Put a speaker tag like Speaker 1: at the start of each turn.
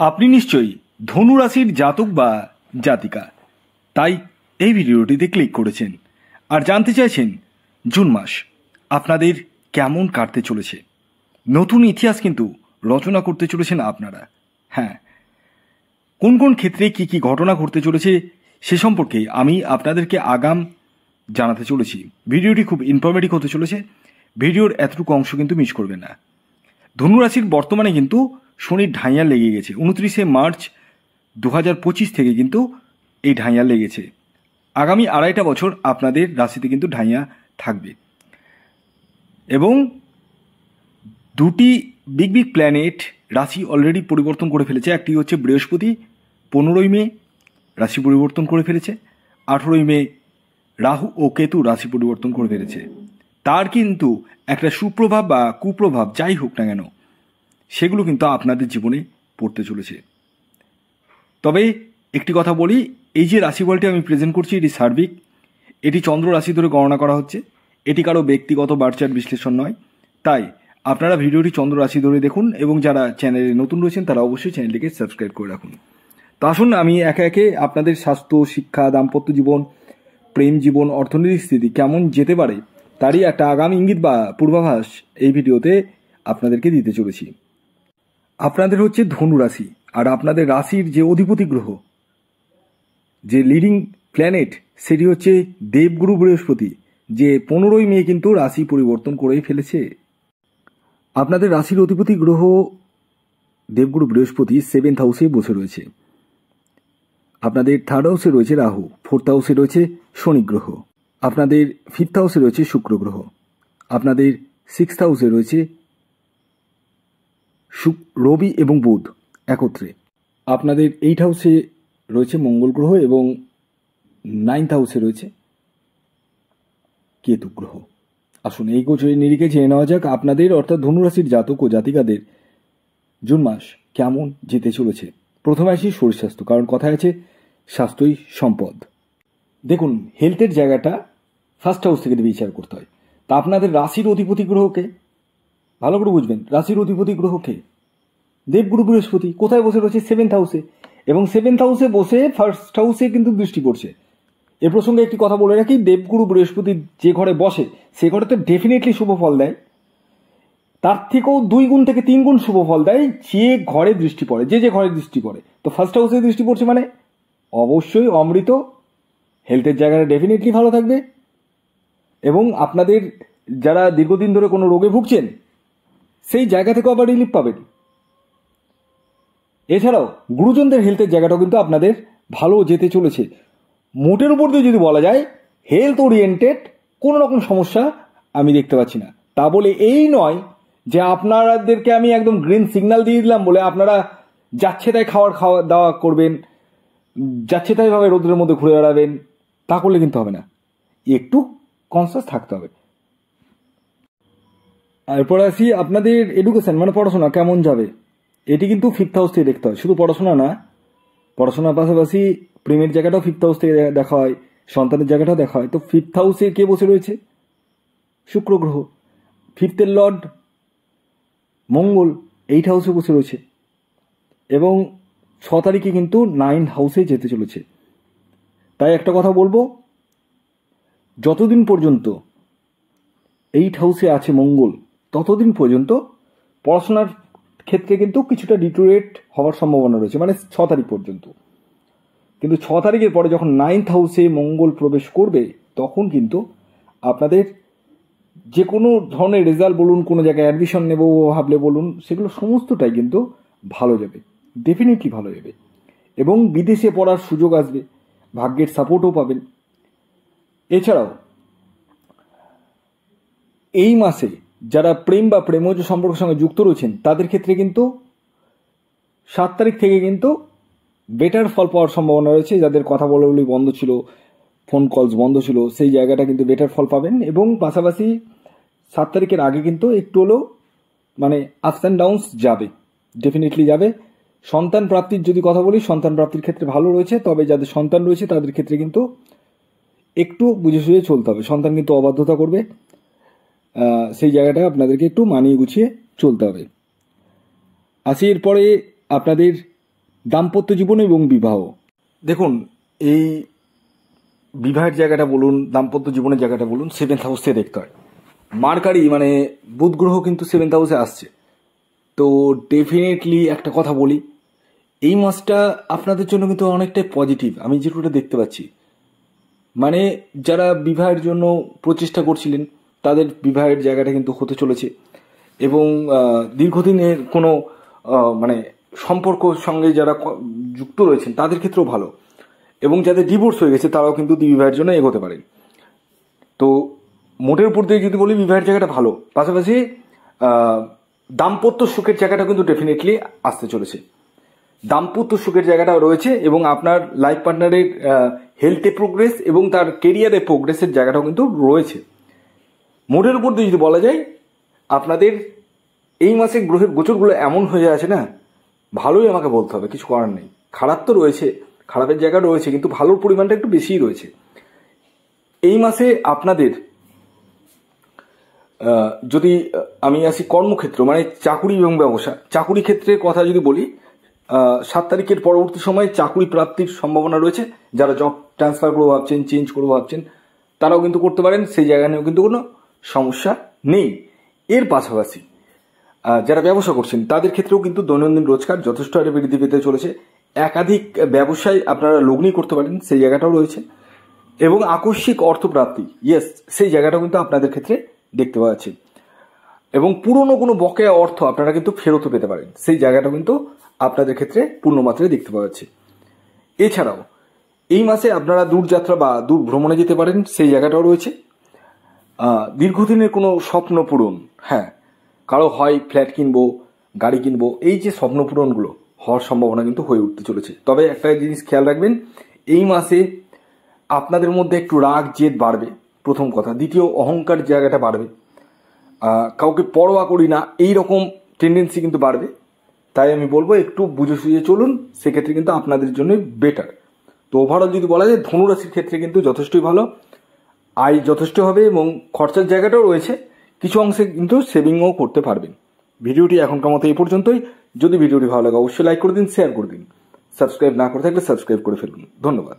Speaker 1: আপনি নিশ্চয়ই ধনু রাশির জাতক বা জাতিকা, তাই এই ভিডিওটিতে ক্লিক করেছেন আর জানতে চাইছেন জুন মাস আপনাদের কেমন কাটতে চলেছে। নতুন ইতিহাস কিন্তু রচনা করতে চলেছেন আপনারা। হ্যাঁ, কোন কোন ক্ষেত্রে কি কি ঘটনা ঘটতে চলেছে সে সম্পর্কে আমি আপনাদেরকে আগাম জানাতে চলেছি। ভিডিওটি খুব ইনফরমেটিভ হতে চলেছে, ভিডিওর এতটুকু অংশ কিন্তু মিস করবেন না। ধনুরাশির বর্তমানে কিন্তু শনির ঢাইয়া লেগে গেছে। 29শে মার্চ 2025 থেকে কিন্তু এই ঢাইয়া লেগেছে। আগামী 2.5টা বছর আপনাদের রাশিতে কিন্তু ঢাইয়া থাকবে এবং দুটি বিগ বিগ প্ল্যানেট রাশি অলরেডি পরিবর্তন করে ফেলেছে। একটি হচ্ছে বৃহস্পতি, 15ই মে রাশি পরিবর্তন করে ফেলেছে। 18ই মে রাহু ও কেতু রাশি পরিবর্তন করে ফেলেছে। তার কিন্তু একটা সুপ্রভাব বা কুপ্রভাব যাই হোক না কেন সেগুলো কিন্তু আপনাদের জীবনে পড়তে চলেছে। তবে একটি কথা বলি, এই যে রাশিফলটি আমি প্রেজেন্ট করছি এটি সার্বিক, এটি চন্দ্র রাশি ধরে গণনা করা হচ্ছে, এটি কারো ব্যক্তিগত বার্চার বিশ্লেষণ নয়। তাই আপনারা ভিডিওটি চন্দ্র রাশি ধরে দেখুন এবং যারা চ্যানেলে নতুন রয়েছেন তারা অবশ্যই চ্যানেলটিকে সাবস্ক্রাইব করে রাখুন। তো আসুন আমি একে একে আপনাদের স্বাস্থ্য, শিক্ষা, দাম্পত্য জীবন, প্রেম জীবন, অর্থনৈতিক স্থিতি কেমন যেতে পারে তারই একটা আগামী ইঙ্গিত বা পূর্বাভাস এই ভিডিওতে আপনাদেরকে দিতে চলেছি। আপনাদের হচ্ছে ধনু রাশি, আর আপনাদের রাশির যে অধিপতি গ্রহ, যে লিডিং প্ল্যানেট, সেটি হচ্ছে দেবগুরু বৃহস্পতি, যে 15ই মে কিন্তু রাশি পরিবর্তন করে ফেলেছে। আপনাদের রাশির অধিপতি গ্রহ দেবগুরু বৃহস্পতি 7th হাউসে বসে রয়েছে। আপনাদের 3rd হাউসে রয়েছে রাহু, 4th হাউসে রয়েছে শনি গ্রহ, আপনাদের 5th হাউসে রয়েছে শুক্র গ্রহ, আপনাদের 6th হাউসে রয়েছে রবি এবং বুধ একত্রে, আপনাদের 8th হাউসে রয়েছে মঙ্গল গ্রহ এবং 9th হাউসে রয়েছে কেতু গ্রহ। আসুন এই গোচরের নিরিখে জেনে নেওয়া যাক আপনাদের অর্থাৎ ধনুরাশির জাতক ও জাতিকাদের জুন মাস কেমন যেতে চলেছে। প্রথমে আসি শরীর স্বাস্থ্য, কারণ কথায় আছে স্বাস্থ্যই সম্পদ। দেখুন, হেলথের জায়গাটা ফার্স্ট হাউস থেকে বিচার করতে হয়। তা আপনাদের রাশির অধিপতি গ্রহকে ভালো করে বুঝবেন। রাশির অধিপতি গ্রহকে দেবগুরু বৃহস্পতি কোথায় বসে রয়েছে? 7th হাউসে, এবং 7th হাউসে বসে ফার্স্ট হাউসে কিন্তু দৃষ্টি পড়ছে। এ প্রসঙ্গে একটি কথা বলে রাখি, দেবগুরু বৃহস্পতি যে ঘরে বসে সে ঘরে তো ডেফিনেটলি শুভ ফল দেয়, তার থেকেও 2 গুণ থেকে 3 গুণ শুভ ফল দেয় যে ঘরে দৃষ্টি পড়ে, যে ঘরে দৃষ্টি পড়ে। তো ফার্স্ট হাউসে দৃষ্টি পড়ছে মানে অবশ্যই অমৃত, হেলথের জায়গাটা ডেফিনেটলি ভালো থাকবে, এবং আপনাদের যারা দীর্ঘদিন ধরে কোনো রোগে ভুগছেন সেই জায়গা থেকেও আবার রিলিফ পাবেন। এছাড়াও গুরুজনদের হেলথের জায়গাটাও কিন্তু আপনাদের ভালো যেতে চলেছে। মোটের উপর দিয়ে যদি বলা যায় হেলথ ওরিয়েন্টেড কোনো রকম সমস্যা আমি দেখতে পাচ্ছি না। তা বলে এই নয় যে আপনাদেরকে আমি একদম গ্রিন সিগন্যাল দিয়ে দিলাম বলে আপনারা যাচ্ছে তাই খাওয়া দাওয়া করবেন, যাচ্ছে তাই ভাবে রোদের মধ্যে ঘুরে বেড়াবেন, তা করলে কিন্তু হবে না। একটু কনসিয়াস থাকতে হবে। এরপর আসি আপনাদের এডুকেশন মানে পড়াশোনা কেমন যাবে। এটি কিন্তু 5th হাউস থেকে দেখতে হয়, শুধু পড়াশোনা না, পড়াশোনার পাশাপাশি প্রেমের জায়গাটাও 5th হাউস থেকে দেখা হয়, সন্তানের জায়গাটাও দেখা হয়। তো 5th হাউসে কে বসে রয়েছে? শুক্র গ্রহ। 5th লর্ড মঙ্গল 8th হাউসে বসে রয়েছে, এবং 6 তারিখে কিন্তু 9th হাউসে যেতে চলেছে। তাই একটা কথা বলবো, যতদিন পর্যন্ত 8th হাউসে আছে মঙ্গল ততদিন পর্যন্ত পড়াশোনার ক্ষেত্রে কিন্তু কিছুটা ডিটোরেট হওয়ার সম্ভাবনা রয়েছে, মানে 6 তারিখ পর্যন্ত। কিন্তু 6 তারিখের পরে যখন 9th হাউসে মঙ্গল প্রবেশ করবে তখন কিন্তু আপনাদের যে কোনো ধরনের রেজাল্ট বলুন, কোনো জায়গায় অ্যাডমিশন নেব ভাবলে বলুন, সেগুলো সমস্তটাই কিন্তু ভালো যাবে, ডেফিনেটলি ভালো যাবে, এবং বিদেশে পড়ার সুযোগ আসবে, ভাগ্যের সাপোর্টও পাবেন। এছাড়াও এই মাসে যারা প্রেম বা প্রেমজ সম্পর্কের সঙ্গে যুক্ত রয়েছেন তাদের ক্ষেত্রে কিন্তু 7 তারিখ থেকে কিন্তু বেটার ফল পাওয়ার সম্ভাবনা রয়েছে। যাদের কথা বলাবলি বন্ধ ছিল, ফোন কলস বন্ধ ছিল, সেই জায়গাটা কিন্তু বেটার ফল পাবেন। এবং পাশাপাশি 7 তারিখের আগে কিন্তু একটু হলেও মানে আপস অ্যান্ড ডাউনস যাবে, ডেফিনেটলি যাবে। সন্তান প্রাপ্তির যদি কথা বলি, সন্তান প্রাপ্তির ক্ষেত্রে ভালো রয়েছে, তবে যাদের সন্তান রয়েছে তাদের ক্ষেত্রে কিন্তু একটু বুঝে সুঝে চলতে হবে। সন্তান কিন্তু অবাধ্যতা করবে, সেই জায়গাটা আপনাদেরকে একটু মানিয়ে গুছিয়ে চলতে হবে। আসি এরপরে আপনাদের দাম্পত্য জীবন এবং বিবাহ। দেখুন, এই বিবাহের জায়গাটা বলুন, দাম্পত্য জীবনের জায়গাটা বলুন, 7th হাউস থেকে দেখতে হয়। মার্কারি মানে বুধ গ্রহ কিন্তু 7th হাউসে আসছে। তো ডেফিনেটলি একটা কথা বলি, এই মাসটা আপনাদের জন্য কিন্তু অনেকটাই পজিটিভ, আমি যেটা দেখতে পাচ্ছি। মানে যারা বিবাহের জন্য প্রচেষ্টা করছিলেন তাদের বিবাহের জায়গাটা কিন্তু হতে চলেছে, এবং দীর্ঘদিনের কোনো মানে সম্পর্কর সঙ্গে যারা যুক্ত রয়েছেন তাদের ক্ষেত্রেও ভালো, এবং যাদের ডিভোর্স হয়ে গেছে তারাও কিন্তু বিবাহের জন্য এগোতে পারেন। তো মোটের উপর দিয়ে যদি বলি বিবাহের জায়গাটা ভালো, পাশাপাশি দাম্পত্য সুখের জায়গাটা কিন্তু ডেফিনেটলি আসতে চলেছে। দাম্পত্য সুখের জায়গাটা রয়েছে, এবং আপনার লাইফ পার্টনারের হেলথে প্রোগ্রেস এবং তার কেরিয়ারে প্রোগ্রেসের জায়গাটাও কিন্তু রয়েছে। মোটের উপর দিয়ে যদি বলা যায়, আপনাদের এই মাসে গ্রহের গোচরগুলো এমন হয়ে আছে না, ভালোই আমাকে বলতে হবে, কিছু করার নেই। খারাপ তো রয়েছে, খারাপের জায়গা রয়েছে, কিন্তু ভালোর পরিমাণটা একটু বেশিই রয়েছে। এই মাসে আপনাদের যদি আমি আসি কর্মক্ষেত্র মানে চাকুরি এবং ব্যবসা, চাকুরি ক্ষেত্রের কথা যদি বলি, 7 তারিখের পরবর্তী সময়ে চাকুরি প্রাপ্তির সম্ভাবনা রয়েছে। যারা জব ট্রান্সফার করবো ভাবছেন, চেঞ্জ করবো ভাবছেন, তারাও কিন্তু করতে পারেন, সেই জায়গা নিয়েও কিন্তু কোনো সমস্যা নেই। এর পাশাপাশি যারা ব্যবসা করছেন তাদের ক্ষেত্রেও কিন্তু দৈনন্দিন রোজগার যথেষ্ট হারে বৃদ্ধি পেতে চলেছে। একাধিক ব্যবসায় আপনারা লগ্নি করতে পারেন, সেই জায়গাটাও রয়েছে। এবং আকস্মিক অর্থপ্রাপ্তি, ইয়েস, সেই জায়গাটাও কিন্তু আপনাদের ক্ষেত্রে দেখতে পাওয়া যাচ্ছে। এবং পুরনো কোনো বকেয়া অর্থ আপনারা কিন্তু ফেরত পেতে পারেন, সেই জায়গাটাও কিন্তু আপনাদের ক্ষেত্রে পূর্ণমাত্রায় দেখতে পাওয়া যাচ্ছে। এছাড়াও এই মাসে আপনারা দূরযাত্রা বা দূর ভ্রমণে যেতে পারেন, সেই জায়গাটাও রয়েছে। দীর্ঘদিনের কোনো স্বপ্ন পূরণ, হ্যাঁ, কারো হয় ফ্ল্যাট কিনবো, গাড়ি কিনবো, এই যে স্বপ্ন পূরণগুলো হওয়ার সম্ভাবনা কিন্তু হয়ে উঠতে চলেছে। তবে একটা জিনিস খেয়াল রাখবেন, এই মাসে আপনাদের মধ্যে একটু রাগ জেদ বাড়বে, প্রথম কথা। দ্বিতীয়, অহংকার জায়গাটা বাড়বে, কাউকে পরোয়া করি না এই রকম টেন্ডেন্সি কিন্তু বাড়বে। তাই আমি বলবো একটু বুঝে সুঝে চলুন, সেক্ষেত্রে কিন্তু আপনাদের জন্য বেটার। তো ওভারঅল যদি বলা যায়, ধনুরাশির ক্ষেত্রে কিন্তু যথেষ্টই ভালো, আয় যথেষ্ট হবে এবং খরচার জায়গাটাও রয়েছে, কিছু অংশে কিন্তু সেভিংও করতে পারবেন। ভিডিওটি এখনকার মতো এই পর্যন্তই। যদি ভিডিওটি ভালো লাগে অবশ্যই লাইক করে দিন, শেয়ার করে দিন। সাবস্ক্রাইব না করে থাকলে সাবস্ক্রাইব করে ফেলুন। ধন্যবাদ।